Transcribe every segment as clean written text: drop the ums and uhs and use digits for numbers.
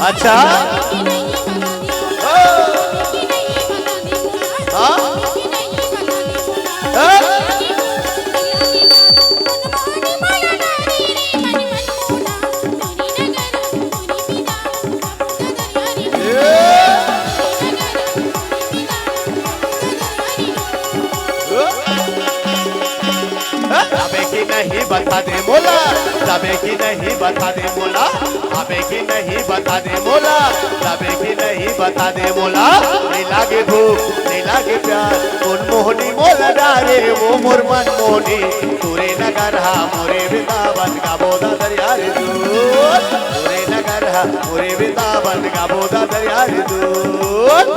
अच्छा नहीं बता दे मोला, जाबे की नहीं बता दे मोला, आबे की नहीं बता दे मोला, जाबे की नहीं बता दे मोला। नहीं लागे भूख नहीं लागे प्यार, उन मोहनी मोला डारे वो मोर मन मोहनी। तुरे नगर हा मोरे वृंदावन का बोधा दरिया रे दूध, तुरे नगर हा मोरे वृंदावन का बोधा दरिया रे दूध।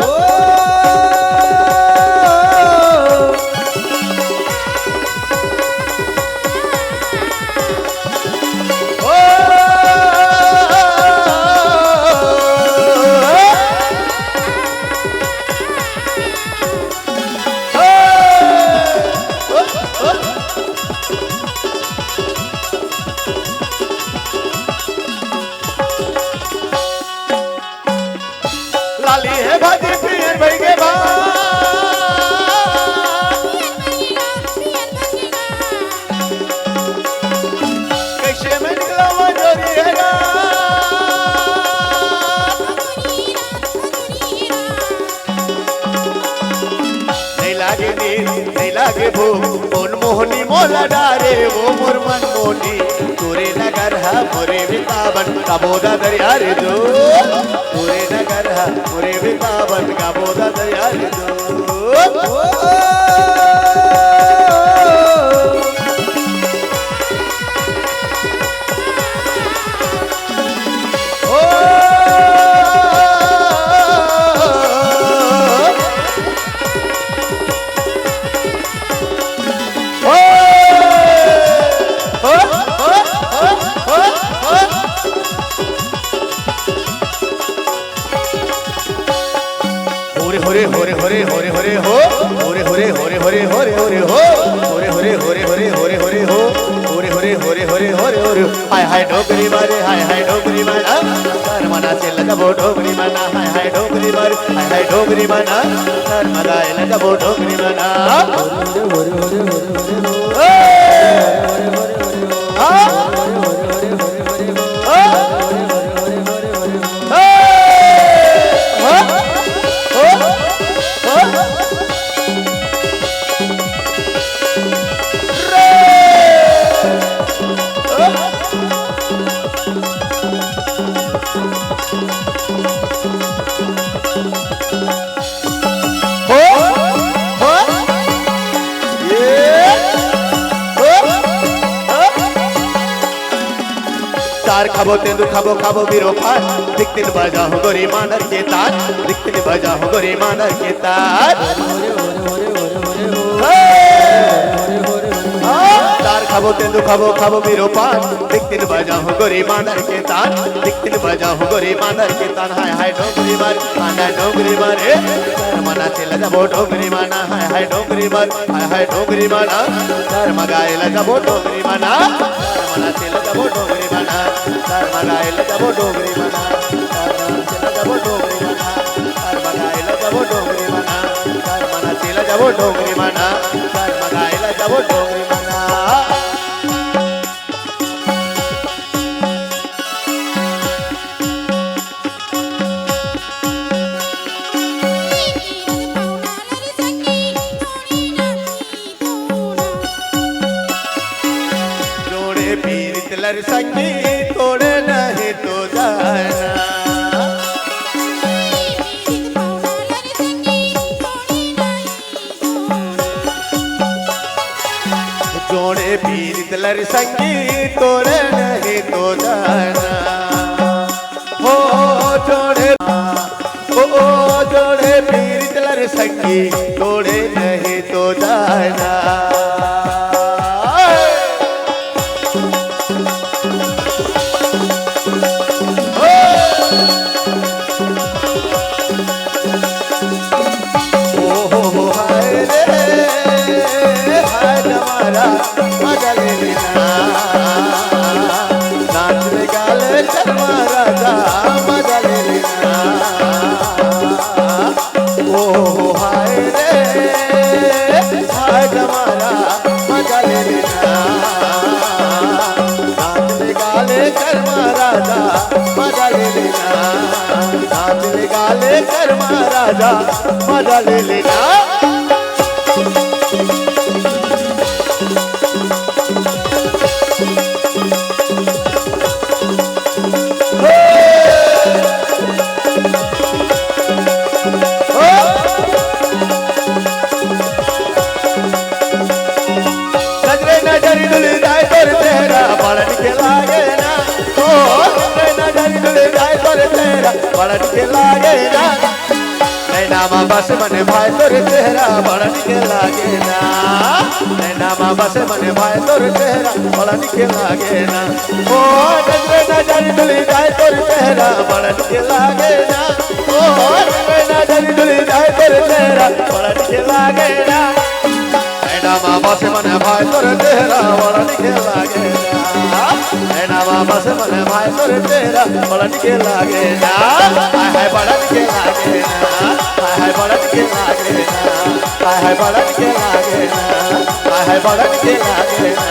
लाली है भाजी पियर भइगे बा, कैसे में निकला मंजोरी है गा। नहीं लागे नींद नहीं लागे भूख, उन मोहनी मोला डारे वो मोर मन मोहनी। तुरे नगर हा मोरे वृंदावन का बोधा दरिया रे दूध, तुरे नगर हा मोरे वृंदावन का बोधा दरिया रे दूध। होरे होरे होरे होरे होरे हो, होरे होरे होरे होरे होरे होरे हो, होरे होरे होरे होरे होरे होरे हो, होरे होरे होरे होरे होरे होरे। हाय हाय डोगरी मारे हाय हाय डोगरी माना, कर मना से लगा वो डोगरी माना। हाय हाय डोगरी मारे हाय हाय डोगरी माना, कर मना से लगा वो डोगरी माना। होरे होरे होरे होरे होरे तार खाबो तेंदु खाबो खाबो बीरो पान, दिखतिन बजा हो गोरी मानर के तान, दिखतिन बजा हो गोरी मानर के तान। तार खाबो तेंदु खाबो खाबो बीरो पान, दिखतिन बजा हो गोरी मानर के तान, दिखतिन बजा हो गोरी मानर के तान। हाय हाय डोगरी मार हाय डोगरी मारे, मना से लगा वो डोगरी माना। हाय हाय डोगरी मार हाय हाय डोगरी माना, कर मगाए लगा वो डोगरी माना। मना से लगा वो डोगरी माना, कर मगाए लगा वो डोगरी माना। कर मना से लगा वो डोगरी माना, कर मगाए लगा वो डोगरी माना। कर मना से लगा जब डोंगरी मना शर्मगाइला जब डोंगरी मना जोड़े पीरित लर संगी तोड़े नहीं तो जाना जोड़े पीरित लर संगी तोड़े नहीं तो जाना हो जोड़े जोड़े पीरित लर संगी तोड़े नहीं तो जाना मजा ले लेना नाच ले गाले शर्मा राजा मजा ले लेना ओ हाय रे हाय हमारा मजा ले लेना नाच ले गाले शर्मा राजा मजा ले लेना नाच ले गाले शर्मा राजा मजा ले लेना नजर डुल जाए तोर तेरा पलट के लागे ना ओ नजर डुल जाए तोर तेरा पलट के लागे ना नैना माँ बस मने भाई तोर तेरा पलट के लागे ना नैना माँ बस मने भाई तोर तेरा पलट के लागे ना ओ नजर डुल जाए तोर तेरा पलट के लागे ना ओ नजर डुल जाए तोर तेरा पलट के लागे ना नैना बस मने भाई तोर तेरा पलट के लागे ना नैना बस मने भाई तोर तेरा पलट के लागे ना हाय पलट के लागे ना हाय पलट के लागे ना हाय पलट के लागे ना हाय पलट के लागे ना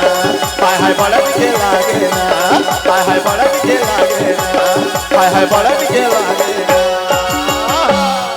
हाय पलट के लागे ना हाय पलट के लागे ना हाय पलट के लागे ना